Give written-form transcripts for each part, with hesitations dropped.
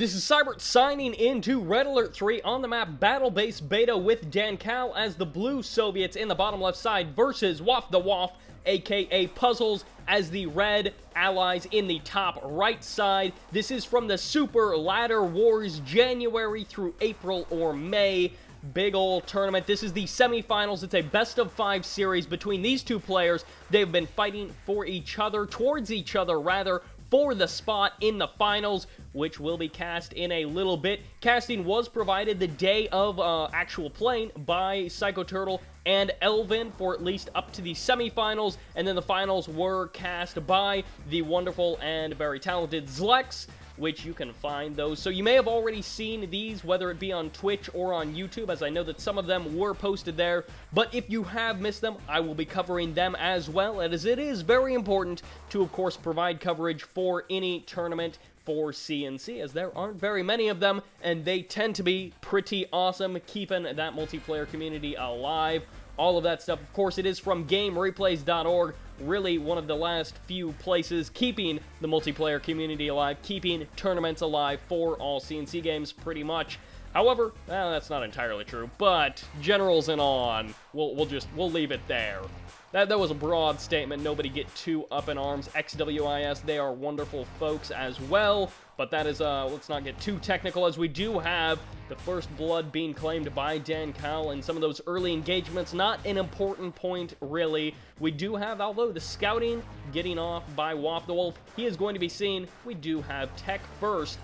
This is Sybert signing into Red Alert 3 on the map Battle Base Beta with Dankal as the Blue Soviets in the bottom left side versus WalfTheWolf, aka Puzzles, as the Red Allies in the top right side. This is from the Super Ladder Wars January through April or May. Big ol' tournament. This is the semifinals. It's a best-of-5 series between these two players. They've been fighting for each other, towards each other rather, for the spot in the finals, which will be cast in a little bit. Casting was provided the day of actual playing by PsychoTurtle and Elvin for at least up to the semifinals, and then the finals were cast by the wonderful and very talented Zlex, which you can find those. So you may have already seen these, whether it be on Twitch or on YouTube, as I know that some of them were posted there. But if you have missed them, I will be covering them as well, as it is very important to, of course, provide coverage for any tournament for CNC, as there aren't very many of them, and they tend to be pretty awesome, keeping that multiplayer community alive. All of that stuff. Of course, it is from GameReplays.org, really one of the last few places keeping the multiplayer community alive, keeping tournaments alive for all CNC games, pretty much. However, that's not entirely true, but generals and on, we'll leave it there. That was a broad statement. Nobody get too up in arms. XWIS, they are wonderful folks as well. But that is, let's not get too technical, as we do have the first blood being claimed by Dankal and some of those early engagements. Not an important point, really. We do have, although the scouting getting off by WalfTheWolf, he is going to be seen. We do have tech first,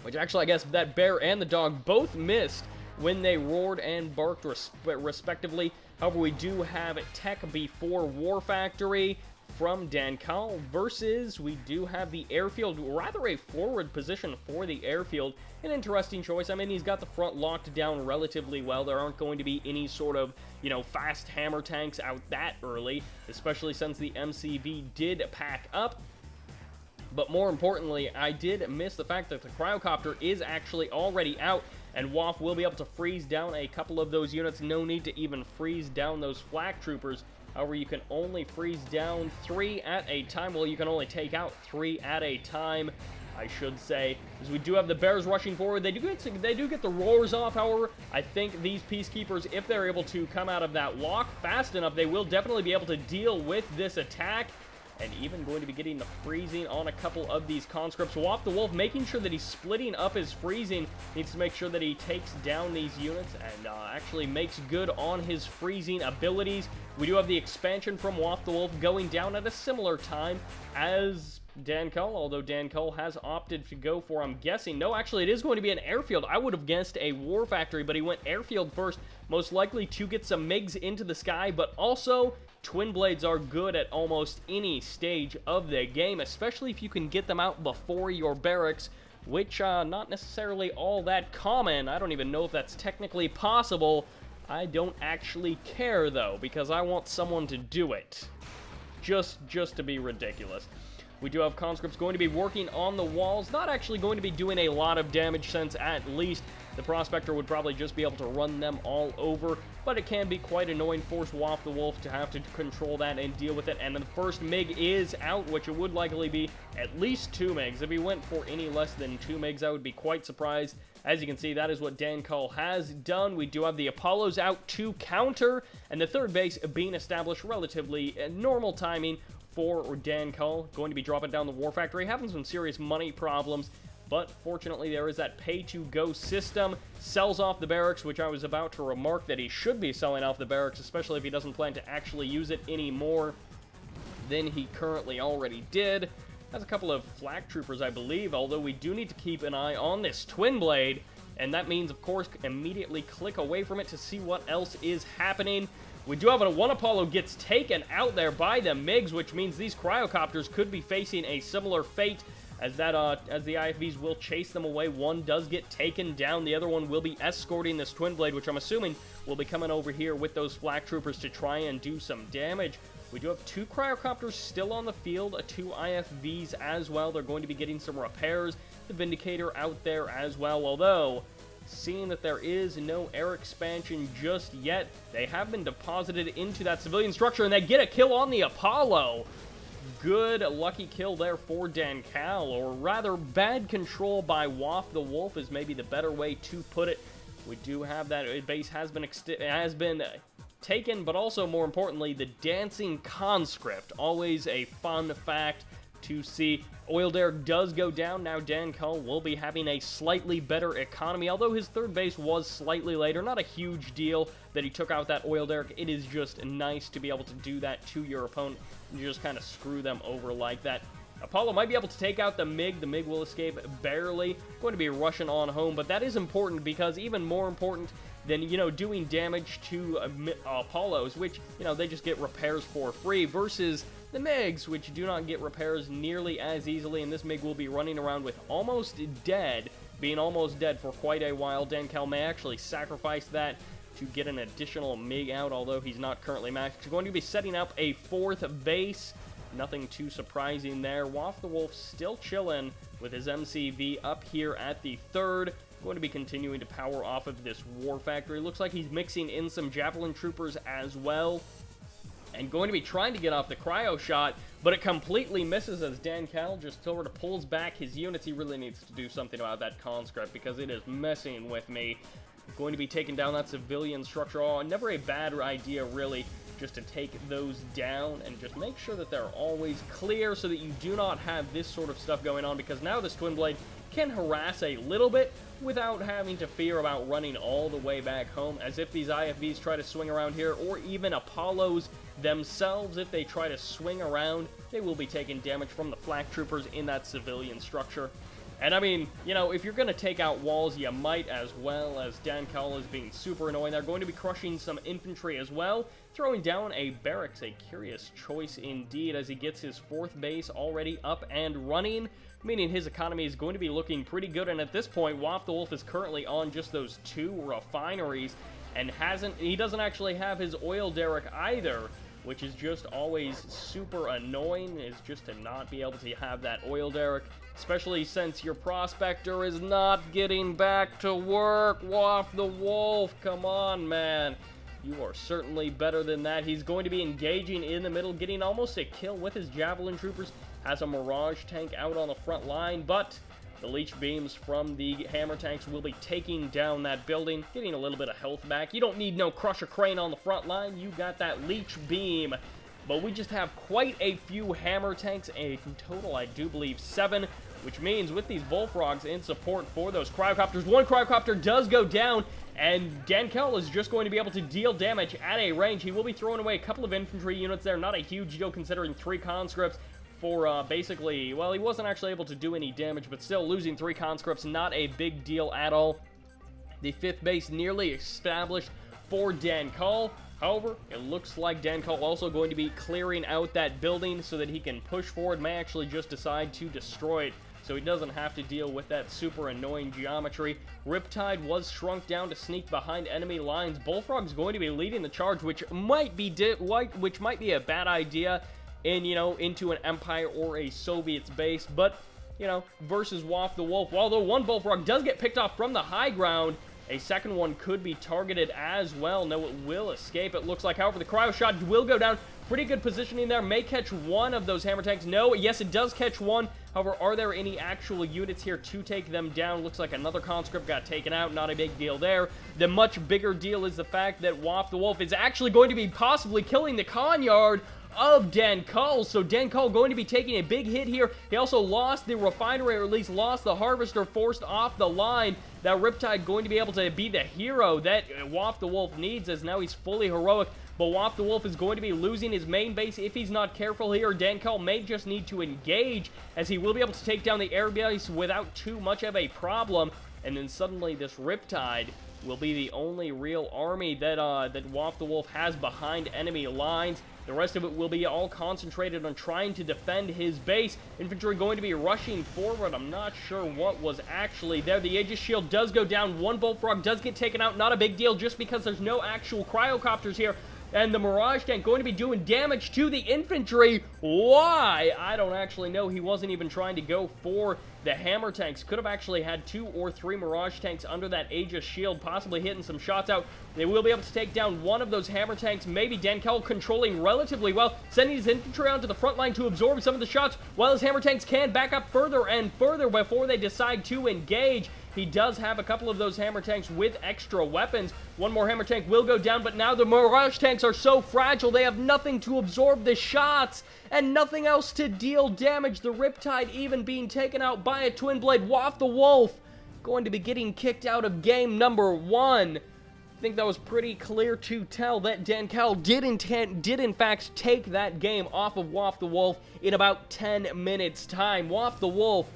which actually, I guess that bear and the dog both missed when they roared and barked respectively. However, we do have tech before War Factory from Dankal versus we do have the airfield, rather a forward position for the airfield. An interesting choice. I mean, he's got the front locked down relatively well. There aren't going to be any sort of, fast hammer tanks out that early, especially since the MCV did pack up. But more importantly, I did miss the fact that the cryocopter is actually already out, and Wolf will be able to freeze down a couple of those units. No need to even freeze down those flak troopers. However, you can only freeze down 3 at a time. Well, you can only take out 3 at a time, I should say, because we do have the bears rushing forward. They do get the roars off. However, I think these peacekeepers, if they're able to come out of that lock fast enough, they will definitely be able to deal with this attack. And even going to be getting the freezing on a couple of these conscripts. WalfTheWolf making sure that he's splitting up his freezing. Needs to make sure that he takes down these units and actually makes good on his freezing abilities. We do have the expansion from WalfTheWolf going down at a similar time as Dankal, although Dankal has opted to go for, I'm guessing, no, actually it is going to be an airfield. I would have guessed a war factory, but he went airfield first, most likely to get some MiGs into the sky, but also twin blades are good at almost any stage of the game, especially if you can get them out before your barracks, which not necessarily all that common. I don't even know if that's technically possible. I don't actually care though, because I want someone to do it. Just to be ridiculous. We do have conscripts going to be working on the walls, not actually going to be doing a lot of damage, since at least the prospector would probably just be able to run them all over, but it can be quite annoying for WalfTheWolf to have to control that and deal with it. And the first MiG is out, which it would likely be at least 2 MiGs. If he went for any less than 2 MiGs, I would be quite surprised. As you can see, that is what Dankal has done. We do have the Apollos out to counter, and the third base being established relatively normal timing for Dankal. Going to be dropping down the War Factory, having some serious money problems, but fortunately there is that pay-to-go system. Sells off the barracks, which I was about to remark that he should be selling off the barracks, especially if he doesn't plan to actually use it any more than he currently already did. Has a couple of flak troopers, I believe, although we do need to keep an eye on this twin blade, and that means, of course, immediately click away from it to see what else is happening. We do have one Apollo gets taken out there by the MiGs, which means these cryocopters could be facing a similar fate, as the IFVs will chase them away. One does get taken down. The other one will be escorting this twin blade, which I'm assuming will be coming over here with those flak troopers to try and do some damage. We do have 2 cryocopters still on the field, 2 IFVs as well. They're going to be getting some repairs. The Vindicator out there as well, although seeing that there is no air expansion just yet, they have been deposited into that civilian structure, and they get a kill on the Apollo. good lucky kill there for Dankal, or rather bad control by WalfTheWolf is maybe the better way to put it. We do have that base has been taken, but also more importantly, the dancing conscript, always a fun fact to see. Oil derrick does go down. Now Dankal will be having a slightly better economy, although his third base was slightly later. Not a huge deal that he took out that oil derrick. It is just nice to be able to do that to your opponent and just kind of screw them over like that. Apollo might be able to take out the MiG. The MiG will escape barely. Going to be rushing on home, but that is important because even more important than, you know, doing damage to Apollos, which, you know, they just get repairs for free, versus the MiGs, which do not get repairs nearly as easily, and this MiG will be running around with almost dead, being almost dead for quite a while. Dankal may actually sacrifice that to get an additional MiG out, although he's not currently maxed. He's going to be setting up a fourth base. Nothing too surprising there. WalfTheWolf still chilling with his MCV up here at the third. Going to be continuing to power off of this war factory. Looks like he's mixing in some javelin troopers as well, and going to be trying to get off the cryo shot, but it completely misses as Dankal just sort of pulls back his units. He really needs to do something about that conscript because it is messing with me. Going to be taking down that civilian structure. Oh, never a bad idea, really, just to take those down and just make sure that they're always clear so that you do not have this sort of stuff going on, because now this Twin Blade can harass a little bit without having to fear about running all the way back home, as if these IFVs try to swing around here, or even Apollos themselves, if they try to swing around, they will be taking damage from the flak troopers in that civilian structure. And I mean, you know, if you're going to take out walls, you might as well, as Dankal is being super annoying. They're going to be crushing some infantry as well, throwing down a barracks, a curious choice indeed, as he gets his fourth base already up and running, meaning his economy is going to be looking pretty good. And at this point, WalfTheWolf is currently on just those 2 refineries, and he doesn't actually have his oil derrick either, which is just always super annoying, is just to not be able to have that oil derrick, especially since your prospector is not getting back to work. WalfTheWolf, come on, man. You are certainly better than that. He's going to be engaging in the middle, getting almost a kill with his javelin troopers, has a Mirage tank out on the front line, but the leech beams from the hammer tanks will be taking down that building, getting a little bit of health back. You don't need no Crusher Crane on the front line. You got that leech beam. But we just have quite a few hammer tanks, in total, I do believe 7, which means with these bullfrogs in support for those cryocopters, one cryocopter does go down, and Dankal is just going to be able to deal damage at a range. He will be throwing away a couple of infantry units there, not a huge deal considering 3 conscripts for basically, well, he wasn't actually able to do any damage, but still losing 3 conscripts, not a big deal at all. The 5th base nearly established for Dankal. However, it looks like Dankal also going to be clearing out that building so that he can push forward, may actually just decide to destroy it, so he doesn't have to deal with that super annoying geometry. Riptide was shrunk down to sneak behind enemy lines. Bullfrog's going to be leading the charge, which might be a bad idea in, you know, into an Empire or a Soviet's base, but, you know, versus WalfTheWolf, although one Bullfrog does get picked off from the high ground, a second one could be targeted as well. No, it will escape, it looks like. However, the cryo shot will go down. Pretty good positioning there. May catch one of those hammer tanks. No, yes, it does catch one. However, are there any actual units here to take them down? Looks like another conscript got taken out. Not a big deal there. The much bigger deal is the fact that WalfTheWolf is actually going to be possibly killing the Conyard of Dankal. So Dankal going to be taking a big hit here. He also lost the refinery, or at least lost the harvester, forced off the line. That Riptide going to be able to be the hero that WalfTheWolf needs, as now he's fully heroic. But WalfTheWolf is going to be losing his main base if he's not careful here. Dankal may just need to engage, as he will be able to take down the air base without too much of a problem. And then suddenly this Riptide will be the only real army that WalfTheWolf has behind enemy lines. The rest of it will be all concentrated on trying to defend his base. Infantry going to be rushing forward. I'm not sure what was actually there. The Aegis shield does go down. One Bullfrog does get taken out. Not a big deal just because there's no actual cryocopters here. and the Mirage Tank going to be doing damage to the infantry. Why? I don't actually know. He wasn't even trying to go for the Hammer Tanks. Could have actually had 2 or 3 Mirage Tanks under that Aegis shield, possibly hitting some shots out. They will be able to take down one of those Hammer Tanks. Maybe Dankal controlling relatively well, sending his infantry onto the front line to absorb some of the shots, while his Hammer Tanks can back up further and further before they decide to engage. He does have a couple of those Hammer Tanks with extra weapons. One more Hammer Tank will go down, but now the Mirage Tanks are so fragile, they have nothing to absorb the shots and nothing else to deal damage. The Riptide even being taken out by a Twin Blade. WalfTheWolf going to be getting kicked out of game number 1. I think that was pretty clear to tell that Dankal did in fact take that game off of WalfTheWolf in about 10 minutes time. WalfTheWolf,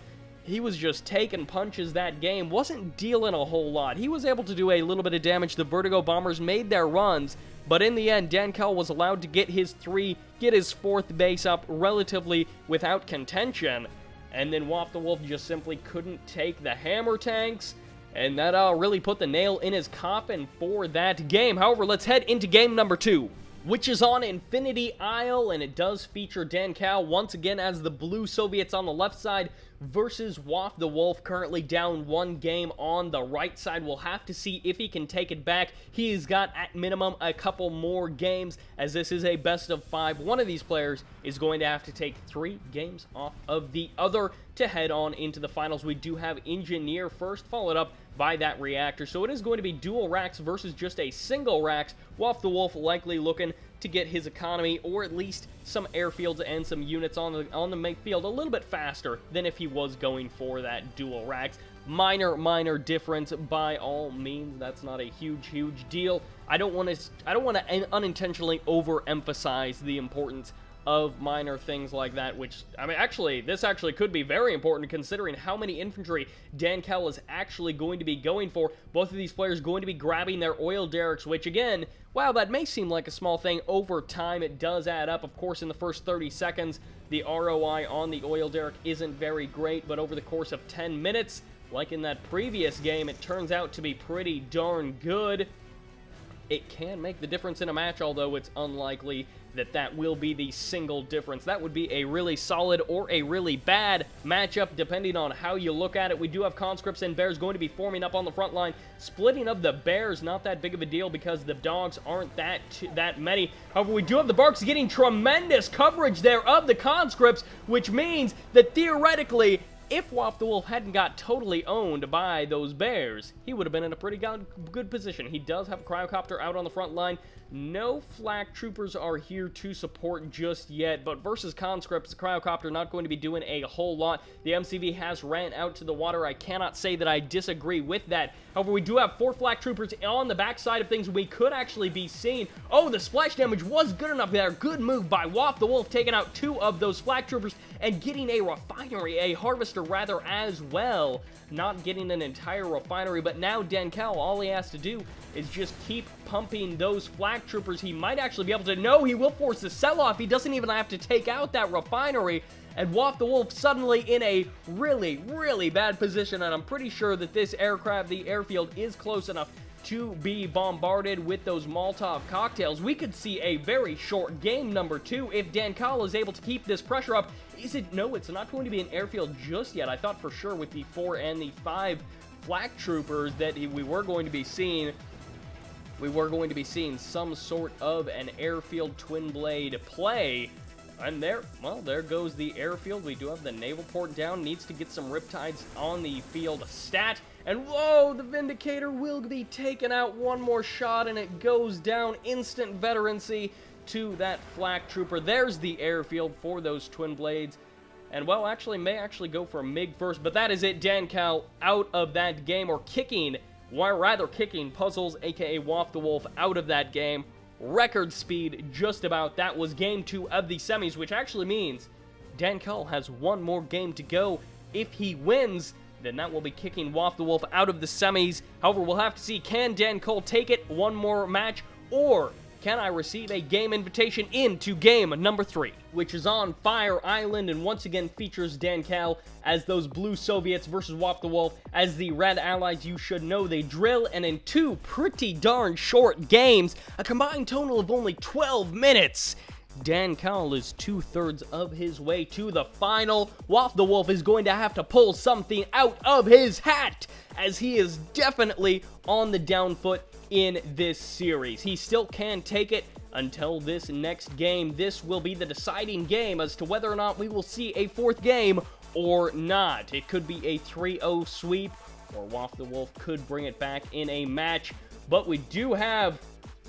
he was just taking punches that game, wasn't dealing a whole lot. He was able to do a little bit of damage. The Vertigo Bombers made their runs, but in the end, Dankal was allowed to get his 4th base up relatively without contention. And then WalfTheWolf just simply couldn't take the Hammer Tanks, and that really put the nail in his coffin for that game. However, let's head into game number 2, which is on Infinity Isle, and it does feature Dankal once again as the Blue Soviets on the left side versus WalfTheWolf, currently down 1 game on the right side. We'll have to see if he can take it back. He's got, at minimum, a couple more games, as this is a best of 5. One of these players is going to have to take 3 games off of the other to head on into the finals. We do have Engineer first, followed up by that Reactor. So it is going to be dual racks versus just a single racks. WalfTheWolf likely looking to get his economy, or at least some airfields and some units on the field a little bit faster than if he was going for that dual racks. Minor difference by all means. That's not a huge deal. I don't want to unintentionally overemphasize the importance of minor things like that, which, I mean, this actually could be very important considering how many infantry Dankal is actually going to be going for. Both of these players going to be grabbing their oil derricks, which again, while that may seem like a small thing, over time it does add up. Of course, in the first 30 seconds, the ROI on the oil derrick isn't very great, but over the course of 10 minutes, like in that previous game, it turns out to be pretty darn good. It can make the difference in a match, although it's unlikely that will be the single difference. That would be a really solid or a really bad matchup, depending on how you look at it. We do have Conscripts and Bears going to be forming up on the front line. Splitting of the Bears, not that big of a deal because the Dogs aren't that many. However, we do have the Barks getting tremendous coverage there of the Conscripts, which means that theoretically, if WalfTheWolf hadn't got totally owned by those Bears, he would have been in a pretty good position. He does have a Cryocopter out on the front line. No Flak Troopers are here to support just yet, but versus Conscripts, the Cryocopter not going to be doing a whole lot. The MCV has ran out to the water. I cannot say that I disagree with that. However, we do have 4 Flak Troopers on the backside of things. We could actually be seeing... Oh, the splash damage was good enough there. Good move by WalfTheWolf, taking out 2 of those Flak Troopers and getting a refinery, a harvester rather, as well. Not getting an entire refinery, but now Dankal, all he has to do is just keep pumping those Flak Troopers. He might actually be able to... No, he will force the sell-off. He doesn't even have to take out that refinery. And WalfTheWolf suddenly in a really bad position, and I'm pretty sure that this aircraft, the airfield, is close enough to be bombarded with those Molotov cocktails. We could see a very short game number 2 if Dankal is able to keep this pressure up. No, it's not going to be an airfield just yet. I thought for sure with the 4 and the 5 Flak Troopers that we were going to be seeing some sort of an airfield twin blade play. And there goes the airfield. We do have the naval port down. Needs to get some Riptides on the field stat. And whoa, the Vindicator will be taken out. One more shot and it goes down. Instant veterancy to that Flak Trooper. There's the airfield for those twin blades. And well, may actually go for a MiG first, but that is it. Dankal out of that game, or kicking Puzzles, aka WalfTheWolf, out of that game. Record speed, just about. That was game 2 of the semis, which actually means Dankal has one more game to go. If he wins, then that will be kicking WalfTheWolf out of the semis. However, we'll have to see, can Dankal take it one more match, or can I receive a game invitation into game number 3, which is on Fire Island, and once again features Dankal as those blue Soviets versus WalfTheWolf as the red allies. You should know they drill, and in 2 pretty darn short games, a combined total of only 12 minutes, Dankal is 2/3 of his way to the final. WalfTheWolf is going to have to pull something out of his hat, as he is definitely on the down foot in this series. He still can take it until this next game. This will be the deciding game as to whether or not we will see a 4th game or not. It could be a 3-0 sweep, or WalfTheWolf could bring it back in a match, but we do have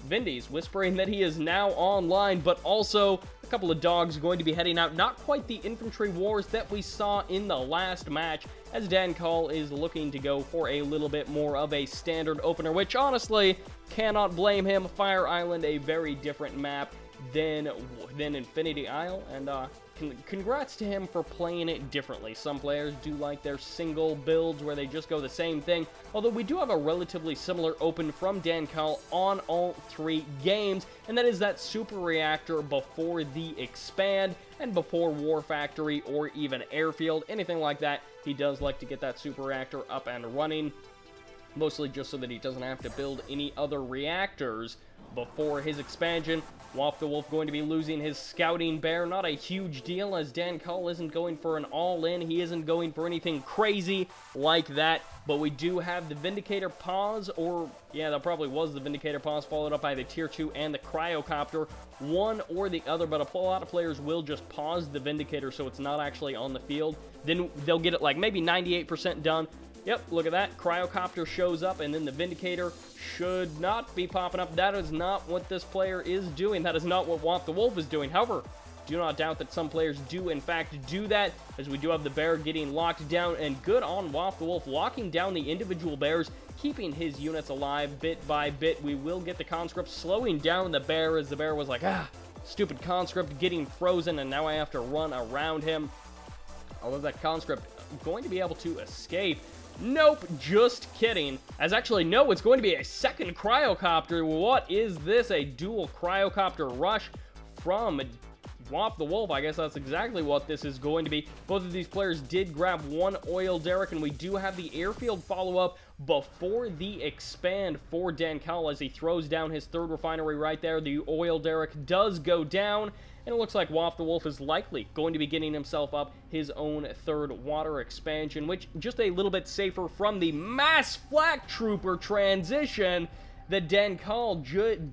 Vindy's whispering that he is now online, but also a couple of dogs going to be heading out. Not quite the infantry wars that we saw in the last match, as Dankal is looking to go for a little bit more of a standard opener, which honestly, cannot blame him. Fire Island, a very different map than Infinity Isle, and congrats to him for playing it differently. Some players do like their single builds where they just go the same thing, although we do have a relatively similar open from Dankal on all 3 games, and that is that super reactor before the expand and before War Factory or even Airfield, anything like that. He does like to get that super reactor up and running, mostly just so that he doesn't have to build any other reactors before his expansion. WalfTheWolf going to be losing his scouting bear. Not a huge deal, as Dankal isn't going for an all-in. He isn't going for anything crazy like that. But we do have the Vindicator pause, or yeah, that probably was the Vindicator pause, followed up by the Tier 2 and the Cryocopter. One or the other, but a lot of players will just pause the Vindicator so it's not actually on the field. Then they'll get it like maybe 98% done. Yep, look at that. Cryocopter shows up, and then the Vindicator should not be popping up. That is not what this player is doing. That is not what WalfTheWolf is doing. However, do not doubt that some players do, in fact, do that, as we do have the bear getting locked down, and good on WalfTheWolf, locking down the individual bears, keeping his units alive bit by bit. We will get the conscript slowing down the bear, as the bear was like, stupid conscript getting frozen, and now I have to run around him. Although that conscript going to be able to escape. Nope, just kidding. As actually, no, it's going to be a second Cryocopter. What is this? A dual Cryocopter rush from WalfTheWolf. I guess that's exactly what this is going to be. Both of these players did grab one oil derrick, and we do have the airfield follow-up before the expand for Dankal as he throws down his 3rd refinery right there. The oil derrick does go down, and it looks like WalfTheWolf is likely going to be getting himself up his own 3rd water expansion, which just a little bit safer from the mass flak trooper transition that Dankal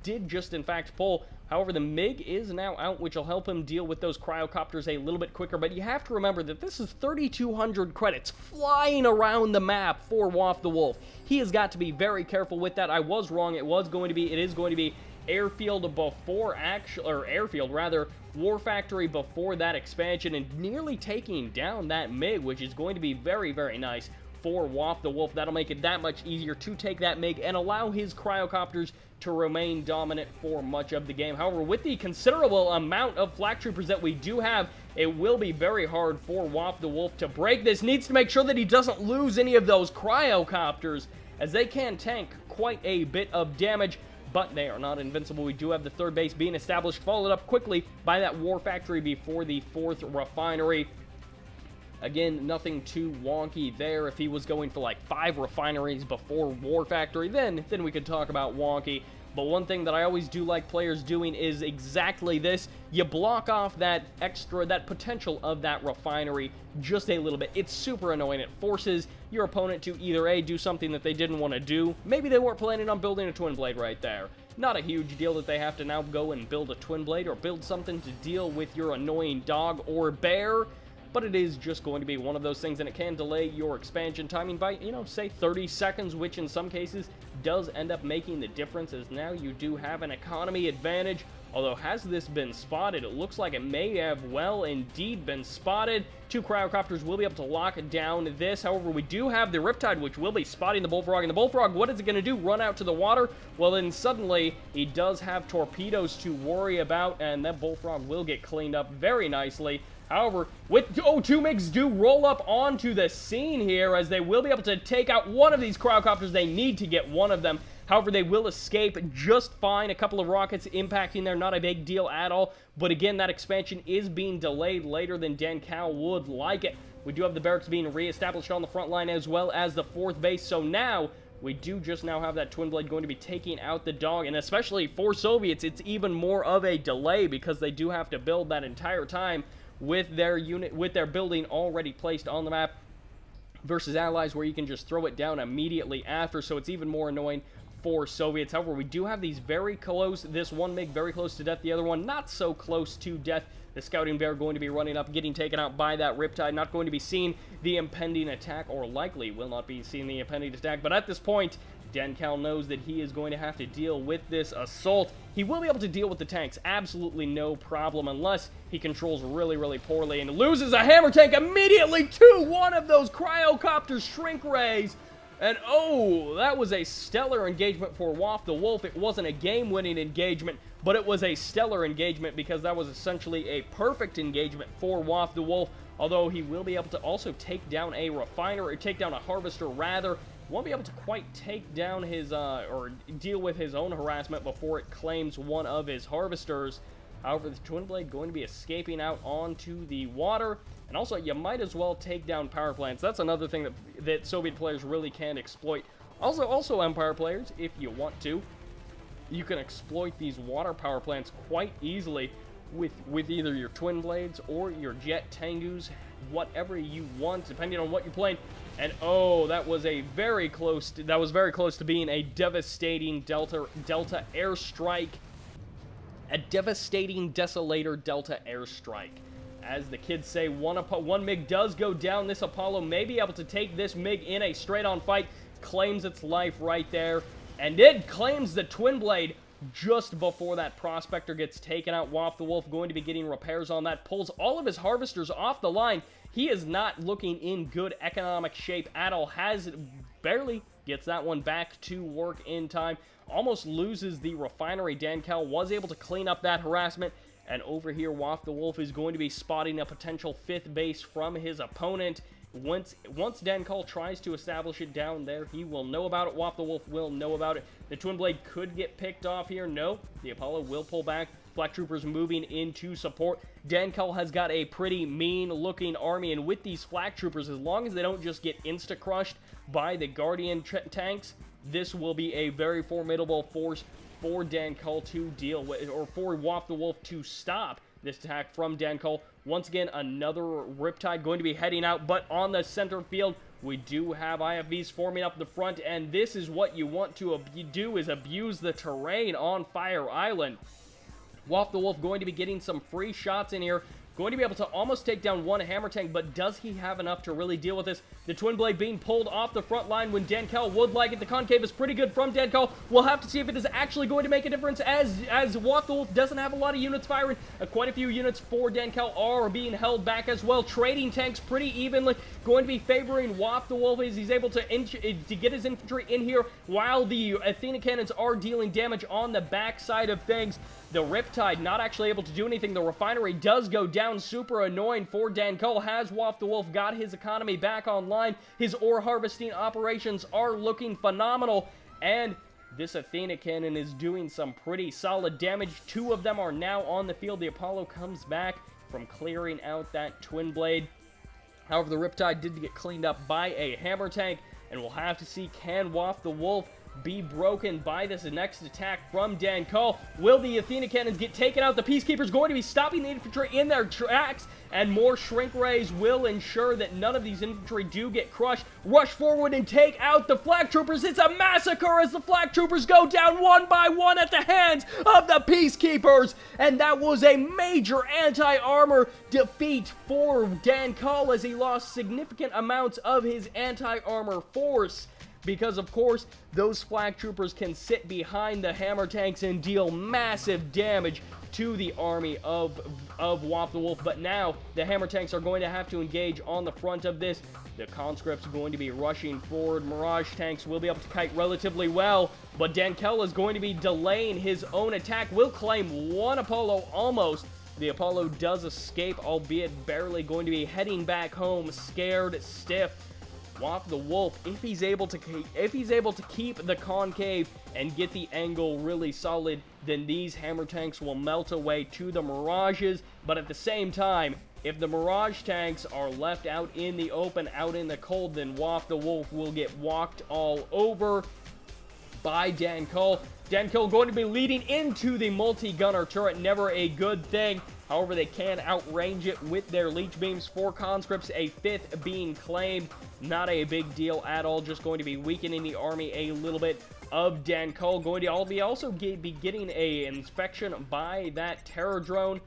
did just in fact pull. However, the MiG is now out, which will help him deal with those Cryocopters a little bit quicker, but you have to remember that this is 3,200 credits flying around the map for WalfTheWolf. He has got to be very careful with that. I was wrong. It is going to be airfield before airfield rather, War Factory before that expansion, and nearly taking down that MiG, which is going to be very, very nice for WalfTheWolf. That'll make it that much easier to take that MiG and allow his Cryocopters to remain dominant for much of the game. However, with the considerable amount of flak troopers that we do have, it will be very hard for WalfTheWolf to break this. Needs to make sure that he doesn't lose any of those Cryocopters, as they can tank quite a bit of damage, but they are not invincible. We do have the 3rd base being established, followed up quickly by that War Factory before the 4th refinery. Again, nothing too wonky there. If he was going for like 5 refineries before War Factory, then we could talk about wonky. But one thing that I always do like players doing is exactly this. You block off that potential of that refinery just a little bit. It's super annoying. It forces your opponent to either A, do something that they didn't want to do. Maybe they weren't planning on building a twin blade right there. Not a huge deal that they have to now go and build a twin blade or build something to deal with your annoying dog or bear. But it is just going to be one of those things, and it can delay your expansion timing by, say 30 seconds, which in some cases does end up making the difference, as now you do have an economy advantage. Although, has this been spotted? It looks like it may have well indeed been spotted. 2 Cryocopters will be able to lock down this. However, we do have the Riptide, which will be spotting the Bullfrog. And the Bullfrog, what is it going to do? Run out to the water? Well, then suddenly, he does have torpedoes to worry about, and that Bullfrog will get cleaned up very nicely. However, with 2 MiGs do roll up onto the scene here, as they will be able to take out one of these Cryocopters. They need to get one of them. However, they will escape just fine. A couple of rockets impacting there, not a big deal at all. But again, that expansion is being delayed later than Dankal would like it. We do have the barracks being reestablished on the front line as well as the 4th base. So now we do just now have that Twin Blade going to be taking out the dog. And especially for Soviets, it's even more of a delay because they do have to build that entire time with their building already placed on the map versus Allies where you can just throw it down immediately after. So it's even more annoying for Soviets. However, we do have these very close, this one MiG very close to death, the other one not so close to death. The scouting bear going to be running up, getting taken out by that Riptide, not going to be seeing the impending attack, or likely will not be seeing the impending attack. But at this point, Dankal knows that he is going to have to deal with this assault. He will be able to deal with the tanks, absolutely no problem, unless he controls really, really poorly and loses a hammer tank immediately to one of those cryocopter shrink rays. And oh, that was a stellar engagement for WalfTheWolf. It wasn't a game-winning engagement, but it was a stellar engagement because that was essentially a perfect engagement for WalfTheWolf, although he will be able to also take down a refiner, or take down a harvester rather. Won't be able to quite take down his, or deal with his own harassment before it claims one of his harvesters. However, the Twin Blade going to be escaping out onto the water. And also, you might as well take down power plants. That's another thing that Soviet players really can exploit. Also Empire players, if you want to, you can exploit these water power plants quite easily with either your Twin Blades or your Jet Tengus, whatever you want, depending on what you're playing. And oh, that was very close to being a devastating Delta airstrike. A devastating Desolator Delta airstrike. As the kids say, one MiG does go down. This Apollo may be able to take this MiG in a straight-on fight. Claims its life right there. And it claims the Twin Blade just before that Prospector gets taken out. WalfTheWolf going to be getting repairs on that. Pulls all of his harvesters off the line. He is not looking in good economic shape at all. Barely gets that one back to work in time. Almost loses the refinery. Dankal was able to clean up that harassment. And over here, WalfTheWolf is going to be spotting a potential 5th base from his opponent. Once Dankal tries to establish it down there, he will know about it. WalfTheWolf will know about it. The Twin Blade could get picked off here. No, the Apollo will pull back. Flak Troopers moving into support. Dankal has got a pretty mean-looking army, and with these Flak Troopers, as long as they don't just get insta-crushed by the Guardian tanks, this will be a very formidable force for Dankal to deal with, or for WalfTheWolf to stop this attack from Dankal. Once again, another Riptide going to be heading out, but on the center field, we do have IFVs forming up the front, and this is what you want to do, is abuse the terrain on Fire Island. WalfTheWolf going to be getting some free shots in here, going to be able to almost take down one hammer tank, but does he have enough to really deal with this? The Twin Blade being pulled off the front line when Dankal would like it. The concave is pretty good from Dankal. We'll have to see if it is actually going to make a difference as WalfTheWolf doesn't have a lot of units firing. Quite a few units for Dankal are being held back as well. Trading tanks pretty evenly going to be favoring WalfTheWolf as he's able to get his infantry in here while the Athena cannons are dealing damage on the backside of things. The Riptide not actually able to do anything. The refinery does go down. Super annoying for Dankal. Has WalfTheWolf got his economy back online? His ore harvesting operations are looking phenomenal. And this Athena cannon is doing some pretty solid damage. 2 of them are now on the field. The Apollo comes back from clearing out that Twin Blade. However, the Riptide did get cleaned up by a hammer tank. And we'll have to see, can WalfTheWolf be broken by this next attack from Dankal? Will the Athena cannons get taken out? The Peacekeeper's going to be stopping the infantry in their tracks, and more shrink rays will ensure that none of these infantry do get crushed. Rush forward and take out the Flak Troopers. It's a massacre as the Flak Troopers go down one by one at the hands of the Peacekeepers, and that was a major anti-armor defeat for Dankal as he lost significant amounts of his anti-armor force. Because, of course, those Flak Troopers can sit behind the hammer tanks and deal massive damage to the army of WalfTheWolf. But now, the hammer tanks are going to have to engage on the front of this. The conscripts are going to be rushing forward. Mirage tanks will be able to kite relatively well. But Dankal is going to be delaying his own attack. Will claim one Apollo almost. The Apollo does escape, albeit barely, going to be heading back home, scared stiff. WalfTheWolf, if he's able to keep the concave and get the angle really solid, then these hammer tanks will melt away to the Mirages. But at the same time, if the Mirage tanks are left out in the open, out in the cold, then WalfTheWolf will get walked all over by Dankal. Dankal going to be leading into the multi-gunner turret, never a good thing. However, they can outrange it with their leech beams. 4 conscripts, a 5th being claimed. Not a big deal at all, just going to be weakening the army a little bit of Dankal. Going to also be getting a inspection by that terror drone.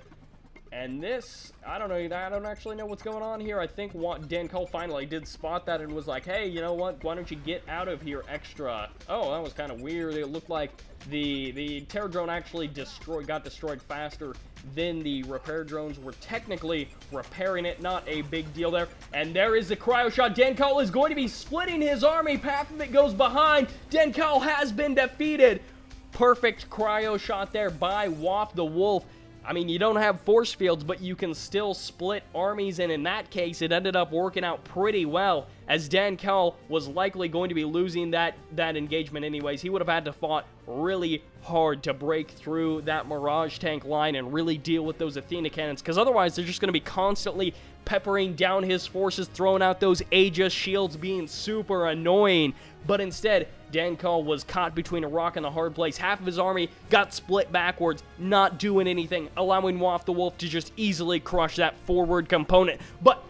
And this, I don't actually know what's going on here. I think Dankal finally did spot that and was like, hey, you know what, why don't you get out of here extra? Oh, that was kind of weird. It looked like the terror drone actually got destroyed faster than the repair drones were technically repairing it. Not a big deal there. And there is the cryo shot. Dankal is going to be splitting his army. Half of it goes behind. Dankal has been defeated. Perfect cryo shot there by WalfTheWolf. I mean, you don't have force fields, but you can still split armies, and in that case, it ended up working out pretty well, as Dankal was likely going to be losing that engagement anyways. He would have had to fought really hard to break through that Mirage tank line and really deal with those Athena cannons, because otherwise they're just going to be constantly peppering down his forces, throwing out those Aegis shields, being super annoying. But instead, Dankal was caught between a rock and a hard place. Half of his army got split backwards, not doing anything, allowing WalfTheWolf to just easily crush that forward component. But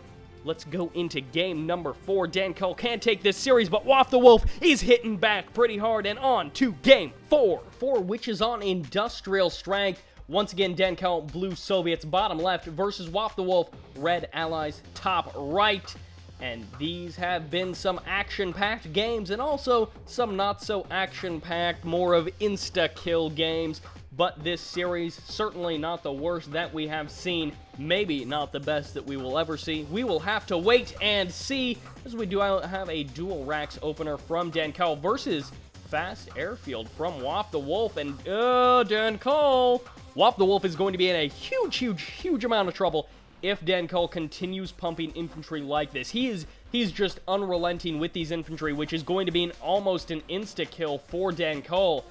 let's go into game number 4. Dankal can't take this series, but WalfTheWolf is hitting back pretty hard, and on to game 4, which is on industrial strength. Once again, Dankal, Blue Soviets, bottom left, versus WalfTheWolf, Red Allies, top right. And these have been some action-packed games, and also some not-so-action-packed, more of insta-kill games. But this series, certainly not the worst that we have seen. Maybe not the best that we will ever see. We will have to wait and see, as we do have a dual racks opener from Dankal versus Fast Airfield from WalfTheWolf. And, Dankal! WalfTheWolf is going to be in a huge amount of trouble if Dankal continues pumping infantry like this. He's just unrelenting with these infantry, which is going to be almost an insta-kill for Dankal.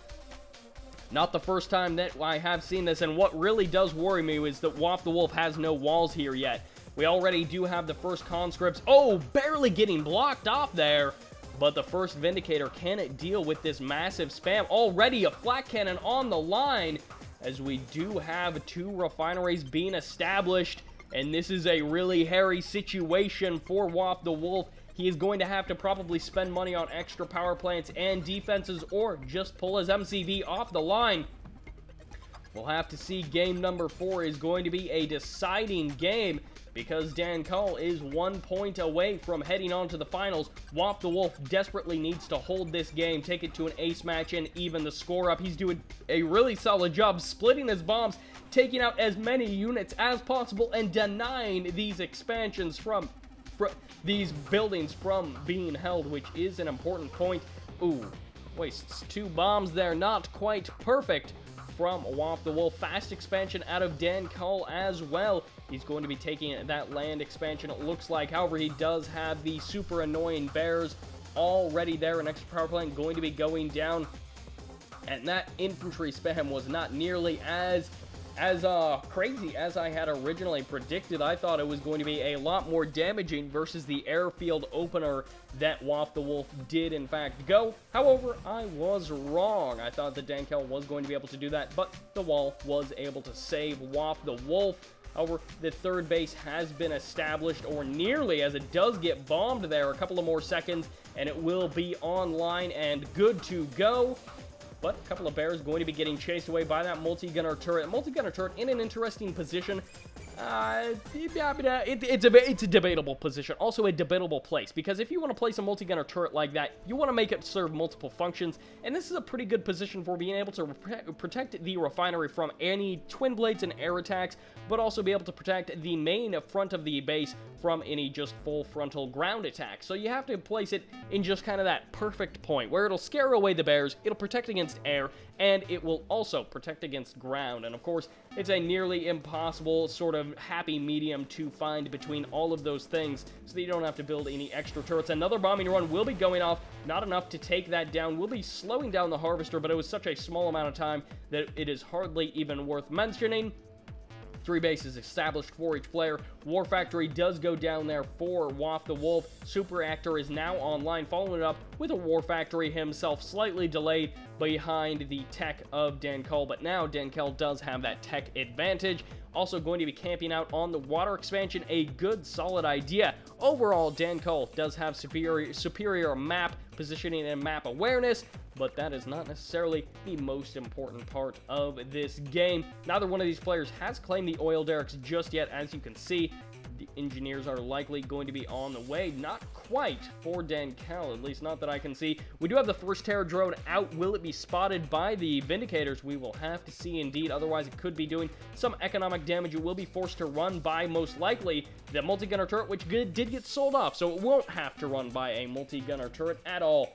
Not the first time that I have seen this, and what really does worry me is that WalfTheWolf has no walls here yet. We already do have the first conscripts. Oh, barely getting blocked off there. But the first Vindicator can't deal with this massive spam. Already a flak cannon on the line, as we do have 2 refineries being established. And this is a really hairy situation for WalfTheWolf. He is going to have to probably spend money on extra power plants and defenses, or just pull his MCV off the line. We'll have to see. Game number 4 is going to be a deciding game, because Dankal is 1 point away from heading on to the finals. WalfTheWolf desperately needs to hold this game, take it to an ace match, and even the score up. He's doing a really solid job splitting his bombs, taking out as many units as possible, and denying these expansions from these buildings from being held, which is an important point. Ooh, wastes 2 bombs there, not quite perfect from WalfTheWolf. Fast expansion out of Dankal as well. He's going to be taking that land expansion, it looks like. However, he does have the super annoying bears already there. An extra power plant going to be going down. And that infantry spam was not nearly as crazy as I had originally predicted. I thought it was going to be a lot more damaging versus the airfield opener that WalfTheWolf did in fact go. However, I was wrong. I thought that Dankal was going to be able to do that, but the wall was able to save WalfTheWolf. However, the third base has been established, or nearly, as it does get bombed there. A couple of more seconds, and it will be online and good to go. But a couple of bears going to be getting chased away by that multi-gunner turret. Multi-gunner turret in an interesting position. It's a debatable position. Also a debatable place, because if you want to place a multi-gunner turret like that, you want to make it serve multiple functions, and this is a pretty good position for being able to protect the refinery from any twin blades and air attacks, but also be able to protect the main front of the base from any just full frontal ground attacks. So you have to place it in just kind of that perfect point where it'll scare away the bears, it'll protect against air, and it will also protect against ground. And of course, it's a nearly impossible sort of of happy medium to find between all of those things so that you don't have to build any extra turrets. Another bombing run will be going off, not enough to take that down. We'll be slowing down the harvester, but it was such a small amount of time that it is hardly even worth mentioning. 3 bases established for each player. War Factory does go down there for WalfTheWolf. Super Reactor is now online, following it up with a War Factory himself, slightly delayed behind the tech of Dankal, but now Dankal does have that tech advantage. Also going to be camping out on the water expansion, a good solid idea. Overall, Dankal does have superior map positioning and map awareness, but that is not necessarily the most important part of this game. Neither one of these players has claimed the oil derricks just yet. As you can see, the engineers are likely going to be on the way. Not quite for Dankal, at least not that I can see. We do have the first Terror drone out. Will it be spotted by the Vindicators? We will have to see indeed. Otherwise, it could be doing some economic damage. It will be forced to run by, most likely, the multi-gunner turret, which did get sold off, so it won't have to run by a multi-gunner turret at all.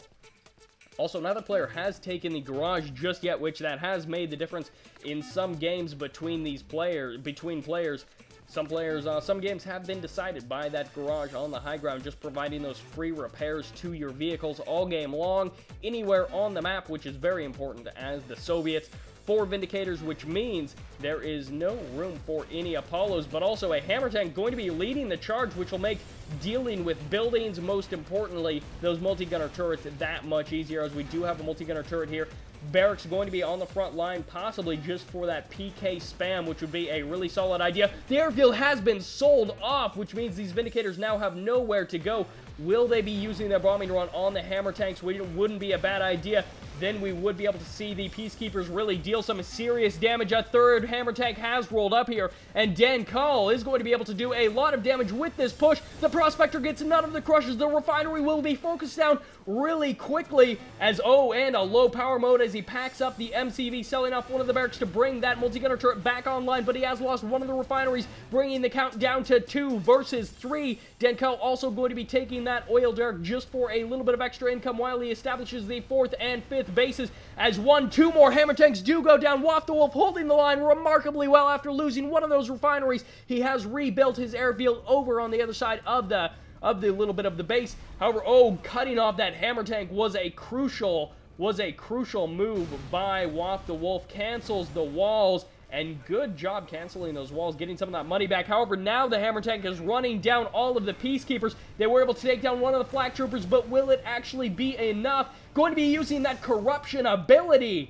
Also, neither player has taken the garage just yet, which that has made the difference in some games between players. Some games have been decided by that garage on the high ground, just providing those free repairs to your vehicles all game long, anywhere on the map, which is very important as the Soviets. 4 Vindicators, which means there is no room for any Apollos, but also a Hammer Tank going to be leading the charge, which will make dealing with buildings, most importantly, those multi-gunner turrets, that much easier, as we do have a multi-gunner turret here. Barracks going to be on the front line, possibly just for that PK spam, which would be a really solid idea. The airfield has been sold off, which means these Vindicators now have nowhere to go. Will they be using their bombing run on the Hammer Tanks? Which wouldn't be a bad idea. Then we would be able to see the Peacekeepers really deal some serious damage. A third Hammer Tank has rolled up here, and Dankal is going to be able to do a lot of damage with this push. The Prospector gets none of the crushes. The refinery will be focused down really quickly as, and a low power mode as he packs up the MCV, selling off one of the barracks to bring that multi-gunner turret back online, but he has lost one of the refineries, bringing the count down to 2 versus 3. Dankal also going to be taking that oil derrick just for a little bit of extra income while he establishes the 4th and 5th bases, as 2 more Hammer Tanks do go down. WalfTheWolf holding the line remarkably well after losing one of those refineries. He has rebuilt his airfield over on the other side of the little bit of the base. However, cutting off that Hammer Tank was a crucial move by WalfTheWolf. Cancels the walls, and good job canceling those walls, getting some of that money back. However, now the Hammer Tank is running down all of the Peacekeepers. They were able to take down one of the Flak Troopers, but will it actually be enough? Going to be using that corruption ability.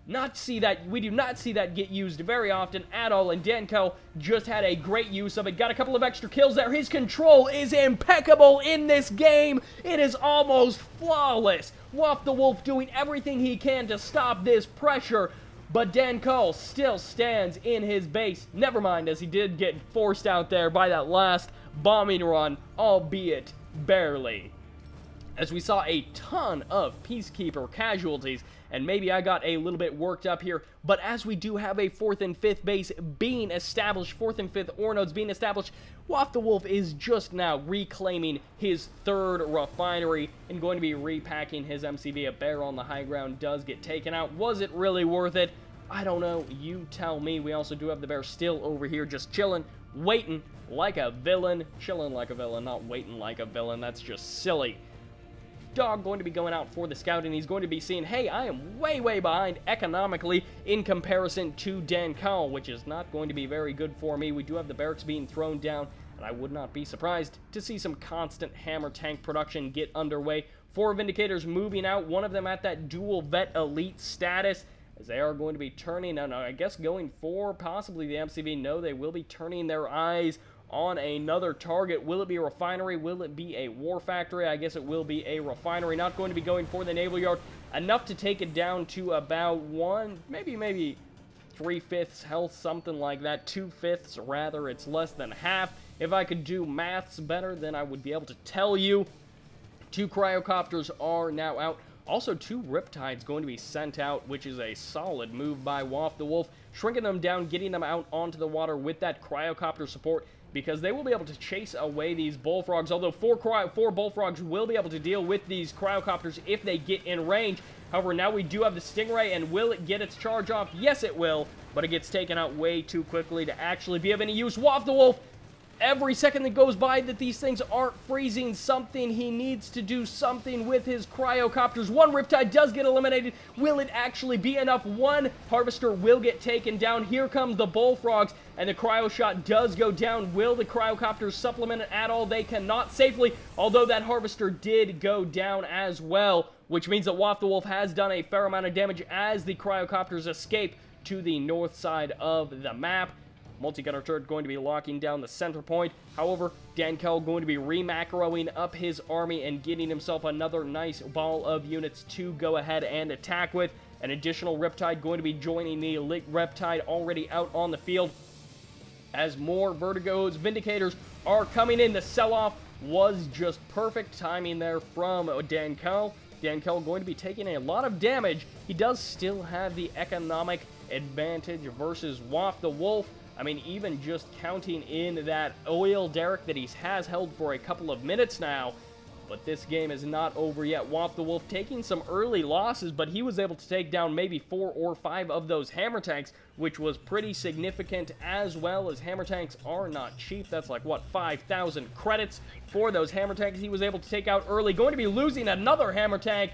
We do not see that get used very often at all, and Dankal just had a great use of it. Got a couple of extra kills there. His control is impeccable in this game. It is almost flawless. WalfTheWolf doing everything he can to stop this pressure, but Dankal still stands in his base. Never mind, as he did get forced out there by that last bombing run, albeit barely. As we saw a ton of Peacekeeper casualties, and maybe I got a little bit worked up here, but as we do have a 4th and 5th base being established, 4th and 5th ore nodes being established, WalfTheWolf is just now reclaiming his 3rd refinery and going to be repacking his MCV. A bear on the high ground does get taken out. Was it really worth it? I don't know. You tell me. We also do have the bear still over here just chilling, waiting like a villain. Chilling like a villain, not waiting like a villain. That's just silly. Dog going to be going out for the scout, and he's going to be seeing, hey, I am way behind economically in comparison to Dankal, which is not going to be very good for me. We do have the barracks being thrown down, and I would not be surprised to see some constant Hammer Tank production get underway. 4 Vindicators moving out, one of them at that dual vet elite status, as they are going to be turning, and I guess going for possibly the MCV. No, they will be turning their eyes on another target. Will it be a refinery? Will it be a war factory? I guess it will be a refinery. Not going to be going for the naval yard. Enough to take it down to about maybe 3/5 health, something like that. 2/5 rather. It's less than half. If I could do maths better, then I would be able to tell you. 2 cryocopters are now out. Also, 2 Riptides going to be sent out, which is a solid move by WalfTheWolf, shrinking them down, getting them out onto the water with that cryocopter support. because they will be able to chase away these bullfrogs, although four bullfrogs will be able to deal with these cryocopters if they get in range. However, now we do have the Stingray, and will it get its charge off? Yes, it will, but it gets taken out way too quickly to actually be of any use. WalfTheWolf, every second that goes by that these things aren't freezing something, he needs to do something with his cryocopters. One Riptide does get eliminated. Will it actually be enough? One Harvester will get taken down. Here comes the bullfrogs, and the cryo shot does go down. Will the cryocopters supplement it at all? They cannot safely, although that Harvester did go down as well, which means that WalfTheWolf has done a fair amount of damage as the cryocopters escape to the north side of the map. Multi-gunner turret going to be locking down the center point. However, Dankal going to be re-macroing up his army and getting himself another nice ball of units to go ahead and attack with. An additional Riptide going to be joining the Riptide already out on the field. As more Vertigo's Vindicators are coming in, the sell-off was just perfect timing there from Dankal. Dankal going to be taking a lot of damage. He does still have the economic advantage versus WalfTheWolf. I mean, even just counting in that oil derrick that he has held for a couple of minutes now. But this game is not over yet. WalfTheWolf taking some early losses, but he was able to take down maybe 4 or 5 of those hammer tanks, which was pretty significant, as well as hammer tanks are not cheap. That's like, what, 5,000 credits for those hammer tanks he was able to take out early. Going to be losing another hammer tank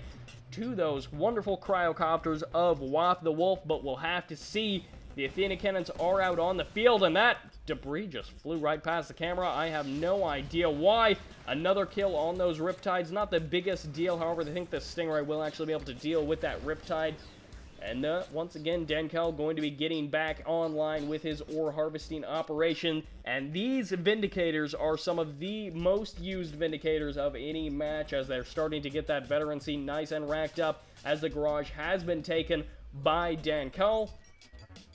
to those wonderful cryocopters of WalfTheWolf, but we'll have to see. The Athena cannons are out on the field, and that debris just flew right past the camera. I have no idea why. Another kill on those Riptides. Not the biggest deal, however, I think the Stingray will actually be able to deal with that Riptide. And once again, Dankal going to be getting back online with his ore harvesting operation. And these Vindicators are some of the most used Vindicators of any match, as they're starting to get that veterancy nice and racked up, as the garage has been taken by Dankal.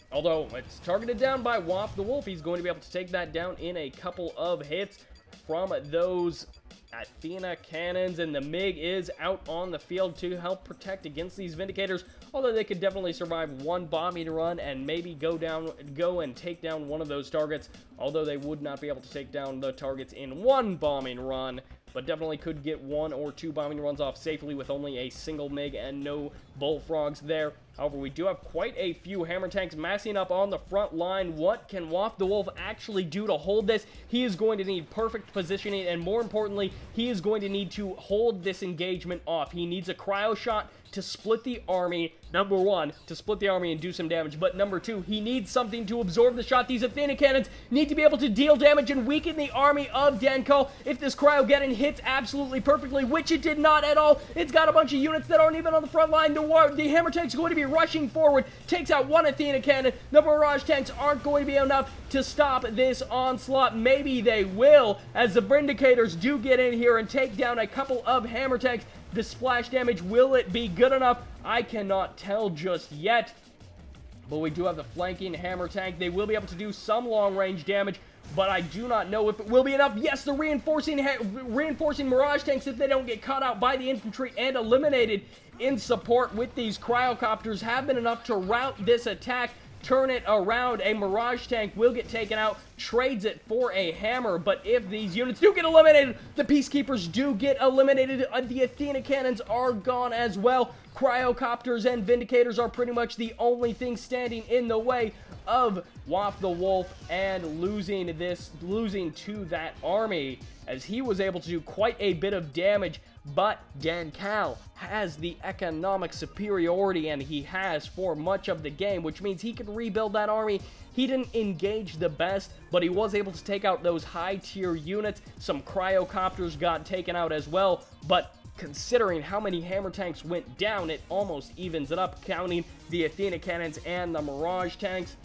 Although it's targeted down by WalfTheWolf, he's going to be able to take that down in a couple of hits from those Athena cannons, and the MiG is out on the field to help protect against these Vindicators, although they could definitely survive one bombing run and maybe go and take down one of those targets, although they would not be able to take down the targets in one bombing run, but definitely could get 1 or 2 bombing runs off safely with only a single MiG and no bullfrogs there. However, we do have quite a few hammer tanks massing up on the front line. What can WalfTheWolf actually do to hold this? He is going to need perfect positioning, and more importantly, he is going to need to hold this engagement off. He needs a cryo shot to split the army, number 1, to split the army and do some damage, but number 2, he needs something to absorb the shot. These Athena cannons need to be able to deal damage and weaken the army of Dankal. If this cryo cannon hits absolutely perfectly, which it did not at all, it's got a bunch of units that aren't even on the front line. The hammer tank's going to be rushing forward, takes out one Athena cannon. The barrage tanks aren't going to be enough to stop this onslaught. Maybe they will, as the Vindicators do get in here and take down a couple of hammer tanks. The splash damage, will it be good enough? I cannot tell just yet. But we do have the flanking hammer tank. They will be able to do some long-range damage, but I do not know if it will be enough. Yes, the reinforcing Mirage tanks, if they don't get caught out by the infantry and eliminated in support with these cryocopters, have been enough to rout this attack, turn it around. A Mirage tank will get taken out, trades it for a hammer, but if these units do get eliminated, the Peacekeepers do get eliminated. The Athena cannons are gone as well. Cryocopters and Vindicators are pretty much the only thing standing in the way of WalfTheWolf and losing to that army, as he was able to do quite a bit of damage. But Dankal has the economic superiority, and he has for much of the game, which means he can rebuild that army. He didn't engage the best, but he was able to take out those high-tier units. Some cryocopters got taken out as well, but considering how many hammer tanks went down, it almost evens it up, counting the Athena cannons and the Mirage tanks.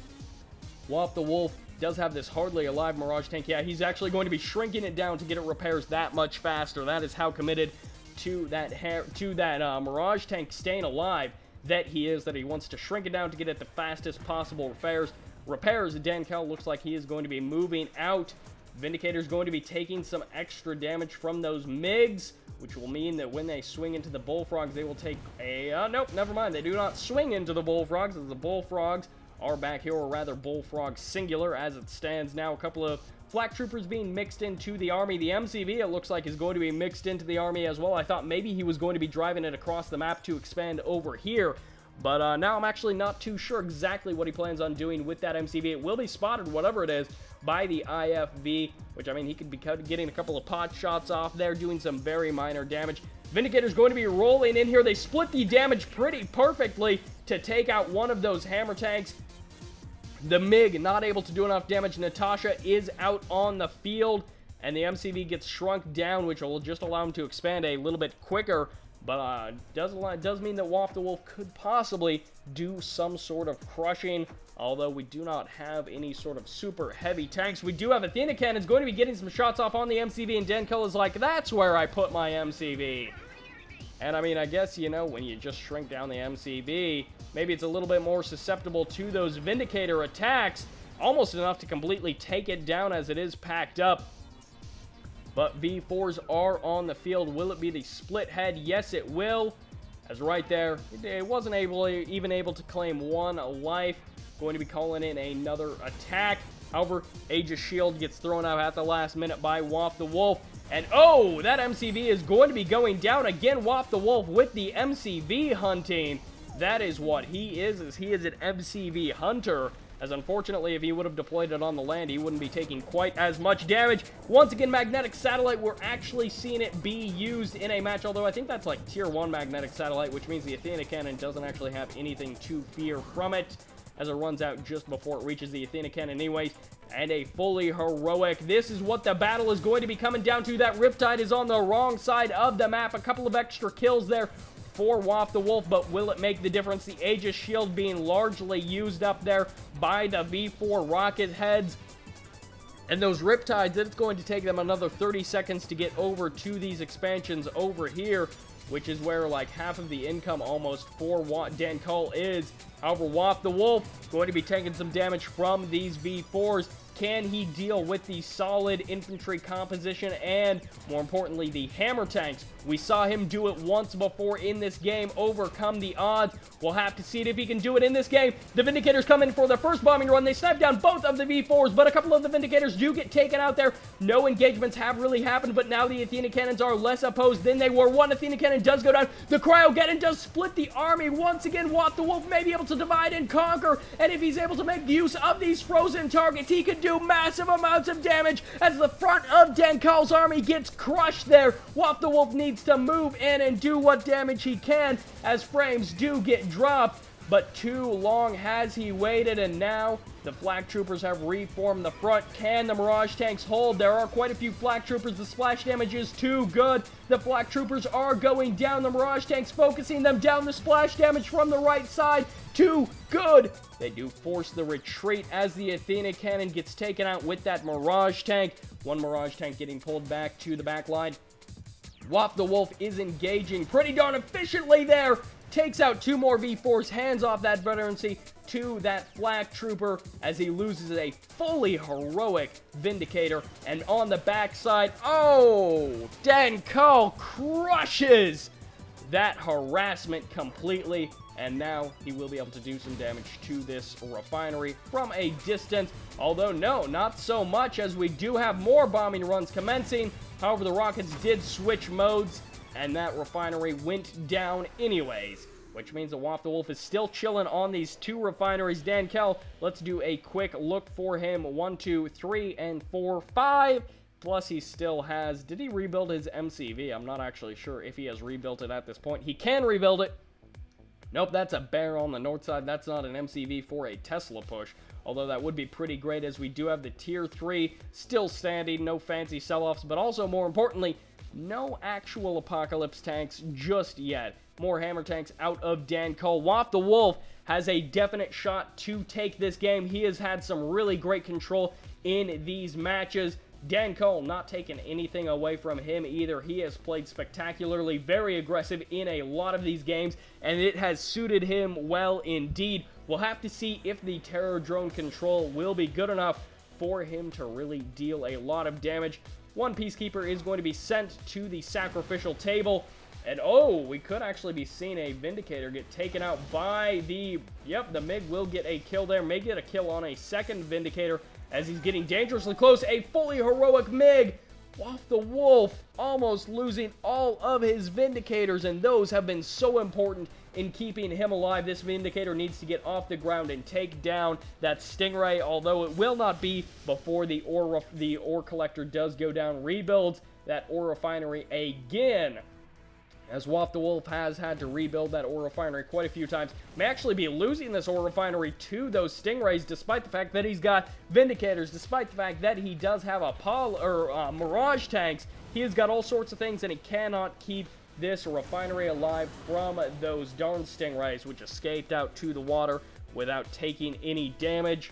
WalfTheWolf does have this hardly alive Mirage tank. Yeah, he's actually going to be shrinking it down to get it repairs that much faster. That is how committed to that Mirage tank staying alive that he is, that he wants to shrink it down to get it the fastest possible repairs. Dankal looks like he is going to be moving out. Vindicator's going to be taking some extra damage from those MiGs, which will mean that when they swing into the Bullfrogs, they will take a... nope, never mind. They do not swing into the Bullfrogs, as the Bullfrogs are back here, or rather Bullfrog singular as it stands now. A couple of Flak Troopers being mixed into the army. The MCV, it looks like, is going to be mixed into the army as well. I thought maybe he was going to be driving it across the map to expand over here. But now I'm actually not too sure exactly what he plans on doing with that MCV. It will be spotted, whatever it is, by the IFV, which, I mean, he could be getting a couple of pot shots off there, doing some very minor damage. Vindicator's going to be rolling in here. They split the damage pretty perfectly to take out one of those hammer tanks. The MiG not able to do enough damage. Natasha is out on the field, and the MCV gets shrunk down, which will just allow him to expand a little bit quicker. But does mean that WalfTheWolf could possibly do some sort of crushing, although we do not have any sort of super heavy tanks. We do have Athena Cannons going to be getting some shots off on the MCV, and Dankal is like, that's where I put my MCV. And I mean, I guess, you know, when you just shrink down the MCV, maybe it's a little bit more susceptible to those Vindicator attacks, almost enough to completely take it down as it is packed up. But V4s are on the field. Will it be the split head? Yes, it will. As right there, it wasn't even able to claim one life. Going to be calling in another attack. However, Aegis Shield gets thrown out at the last minute by WalfTheWolf. And oh, that MCV is going to be going down again. WalfTheWolf with the MCV hunting. That is what he is he is an MCV hunter. As unfortunately, if he would have deployed it on the land, he wouldn't be taking quite as much damage. Once again, Magnetic Satellite, we're actually seeing it be used in a match, although I think that's like Tier 1 Magnetic Satellite, which means the Athena Cannon doesn't actually have anything to fear from it, as it runs out just before it reaches the Athena Cannon anyways. And a fully heroic. This is what the battle is going to be coming down to. That Riptide is on the wrong side of the map. A couple of extra kills there for WalfTheWolf, but will it make the difference? The Aegis Shield being largely used up there by the V4 rocket heads. And those Riptides, it's going to take them another 30 seconds to get over to these expansions over here, which is where like half of the income almost for Dankal is. However, WalfTheWolf going to be taking some damage from these V4s. Can he deal with the solid infantry composition and, more importantly, the hammer tanks? We saw him do it once before in this game, overcome the odds. We'll have to see if he can do it in this game. The Vindicators come in for their first bombing run. They snipe down both of the V4s, but a couple of the Vindicators do get taken out there. No engagements have really happened, but now the Athena Cannons are less opposed than they were. One Athena Cannon does go down. The Cryogeddon does split the army. Once again, WalfTheWolf may be able to divide and conquer, and if he's able to make use of these frozen targets, he could do massive amounts of damage as the front of Dankal's army gets crushed there. WalfTheWolf needs to move in and do what damage he can as frames do get dropped, but too long has he waited, and now the Flak Troopers have reformed the front. Can the Mirage tanks hold? There are quite a few Flak Troopers. The splash damage is too good. The Flak Troopers are going down. The Mirage tanks focusing them down. The splash damage from the right side, too good. They do force the retreat as the Athena Cannon gets taken out with that Mirage tank. One Mirage tank getting pulled back to the back line. WalfTheWolf is engaging pretty darn efficiently there. Takes out two more V4s, hands off that veterancy to that Flak Trooper as he loses a fully heroic Vindicator. And on the backside, oh, Dankal crushes that harassment completely. And now he will be able to do some damage to this refinery from a distance. Although, no, not so much, as we do have more bombing runs commencing. However, the rockets did switch modes, and that refinery went down anyways, which means that WalfTheWolf is still chilling on these two refineries. Dankal, let's do a quick look for him. 1, 2, 3, and 4, 5. Plus, he still has... Did he rebuild his MCV? I'm not actually sure if he has rebuilt it at this point. He can rebuild it. Nope, that's a bear on the north side. That's not an MCV for a Tesla push. Although that would be pretty great, as we do have the Tier 3 still standing. No fancy sell-offs, but also, more importantly, no actual Apocalypse tanks just yet. More hammer tanks out of Dankal. WalfTheWolf has a definite shot to take this game. He has had some really great control in these matches. Dankal not taking anything away from him either. He has played spectacularly, very aggressive in a lot of these games, and it has suited him well indeed. We'll have to see if the Terror Drone control will be good enough for him to really deal a lot of damage. One Peacekeeper is going to be sent to the sacrificial table, And oh, we could actually be seeing a Vindicator get taken out by the... Yep, the MiG will get a kill there. May get a kill on a second Vindicator as he's getting dangerously close. A fully heroic MiG. WalfTheWolf almost losing all of his Vindicators, and those have been so important in keeping him alive. This Vindicator needs to get off the ground and take down that Stingray, although it will not be before the ore collector does go down. Rebuilds that ore refinery again, as WalfTheWolf has had to rebuild that ore refinery quite a few times. May actually be losing this ore refinery to those Stingrays, despite the fact that he's got Vindicators, despite the fact that he does have Mirage tanks. He has got all sorts of things, and he cannot keep this refinery alive from those darn Stingrays, which escaped out to the water without taking any damage.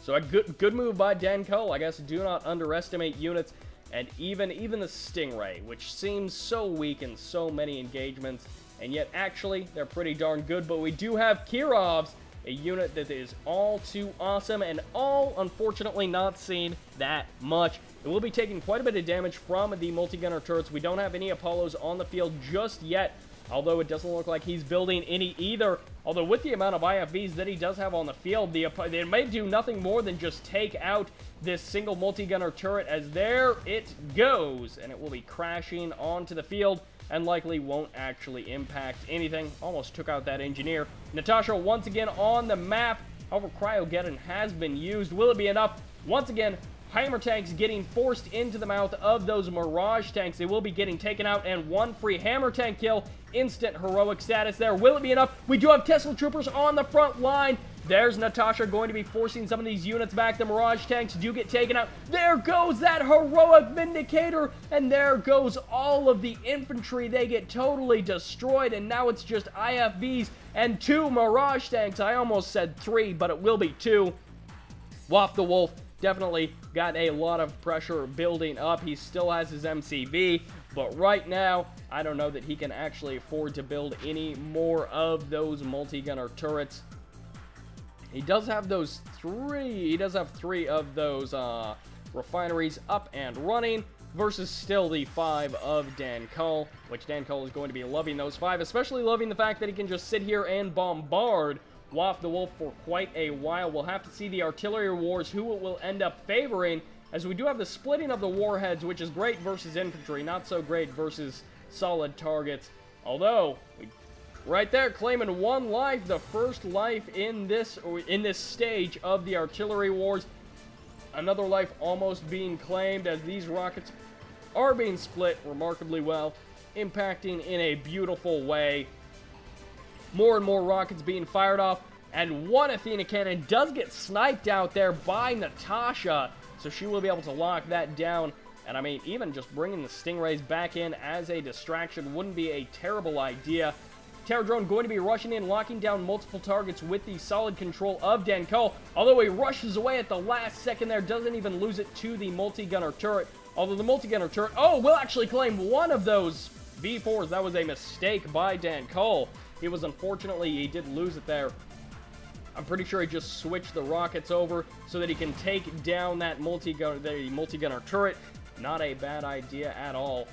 So a good move by Dankal. I guess do not underestimate units. And even the Stingray, which seems so weak in so many engagements, and yet actually they're pretty darn good. But we do have Kirovs, a unit that is all too awesome, and all unfortunately not seen that much. It will be taking quite a bit of damage from the multi-gunner turrets. We don't have any Apollos on the field just yet, although it doesn't look like he's building any either. Although with the amount of IFVs that he does have on the field, they may do nothing more than just take out this single multi-gunner turret, as there it goes, and it will be crashing onto the field and likely won't actually impact anything. Almost took out that engineer. Natasha once again on the map. However, Cryogeddon has been used. Will it be enough? Once again, Hammer tanks getting forced into the mouth of those Mirage tanks. They will be getting taken out, and one free Hammer tank kill. Instant heroic status there. Will it be enough? We do have Tesla Troopers on the front line. There's Natasha going to be forcing some of these units back. The Mirage tanks do get taken out. There goes that heroic Vindicator, and there goes all of the infantry. They get totally destroyed, and now it's just IFVs and 2 Mirage tanks. I almost said 3, but it will be 2. WalfTheWolf definitely got a lot of pressure building up. He still has his MCV, but right now, I don't know that he can actually afford to build any more of those multi-gunner turrets. He does have those 3. He does have 3 of those refineries up and running versus still the 5 of Dankal, which Dankal is going to be loving those 5, especially loving the fact that he can just sit here and bombard WalfTheWolf for quite a while. We'll have to see the artillery wars, who it will end up favoring, as we do have the splitting of the warheads, which is great versus infantry, not so great versus solid targets. Although, right there, claiming 1 life, the first life in this stage of the artillery wars. Another life almost being claimed, as these rockets are being split remarkably well, impacting in a beautiful way. More and more rockets being fired off, and one Athena cannon does get sniped out there by Natasha, so she will be able to lock that down. And I mean, even just bringing the Stingrays back in as a distraction wouldn't be a terrible idea. Terror Drone going to be rushing in, locking down multiple targets with the solid control of Dankal, although he rushes away at the last second there, doesn't even lose it to the multi-gunner turret. Although the multi-gunner turret, will actually claim one of those V4s. That was a mistake by Dankal. He was, unfortunately, he did lose it there. I'm pretty sure he just switched the rockets over so that he can take down that multi-gunner turret. Not a bad idea at all.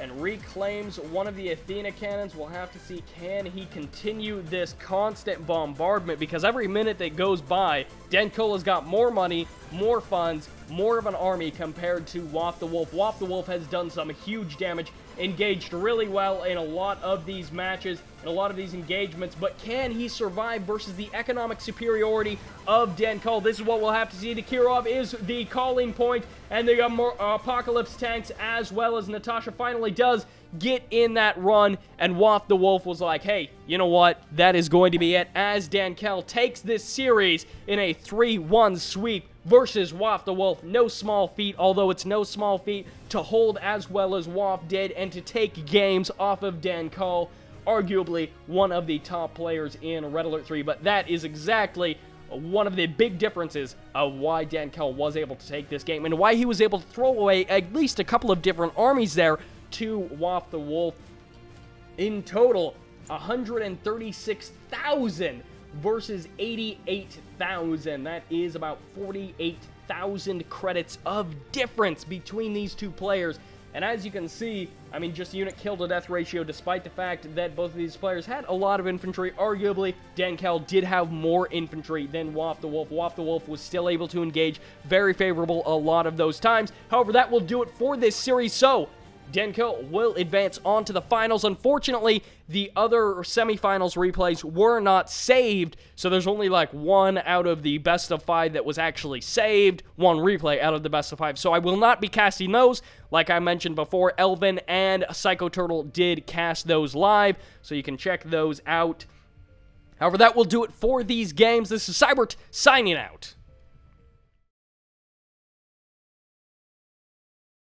And reclaims one of the Athena cannons. We'll have to see, can he continue this constant bombardment, because every minute that goes by, Dankal has got more money, more funds, more of an army compared to WalfTheWolf. WalfTheWolf has done some huge damage, engaged really well in a lot of these matches, in a lot of these engagements, but can he survive versus the economic superiority of Dankal? This is what we'll have to see. The Kirov is the calling point, and the Apocalypse tanks, as well as Natasha, finally does get in that run, and WalfTheWolf was like, hey, you know what? That is going to be it, as Dankal takes this series in a 3-1 sweep versus WalfTheWolf. No small feat, although it's no small feat to hold as well as Wolf did and to take games off of Dankal, arguably one of the top players in Red Alert 3, but that is exactly one of the big differences of why Dankal was able to take this game and why he was able to throw away at least a couple of different armies there to WalfTheWolf. In total, 136,000 versus 88,000. That is about 48,000 credits of difference between these two players. And as you can see, I mean, just unit kill to death ratio, despite the fact that both of these players had a lot of infantry, arguably, Dankal did have more infantry than WalfTheWolf. WalfTheWolf was still able to engage very favorable a lot of those times. However, that will do it for this series, so Dankal will advance on to the finals. Unfortunately, the other semifinals replays were not saved, so there's only like one out of the best of 5 that was actually saved, one replay out of the best of 5, so I will not be casting those. Like I mentioned before, Elvin and Psycho Turtle did cast those live, so you can check those out. However, that will do it for these games. This is Sybert signing out.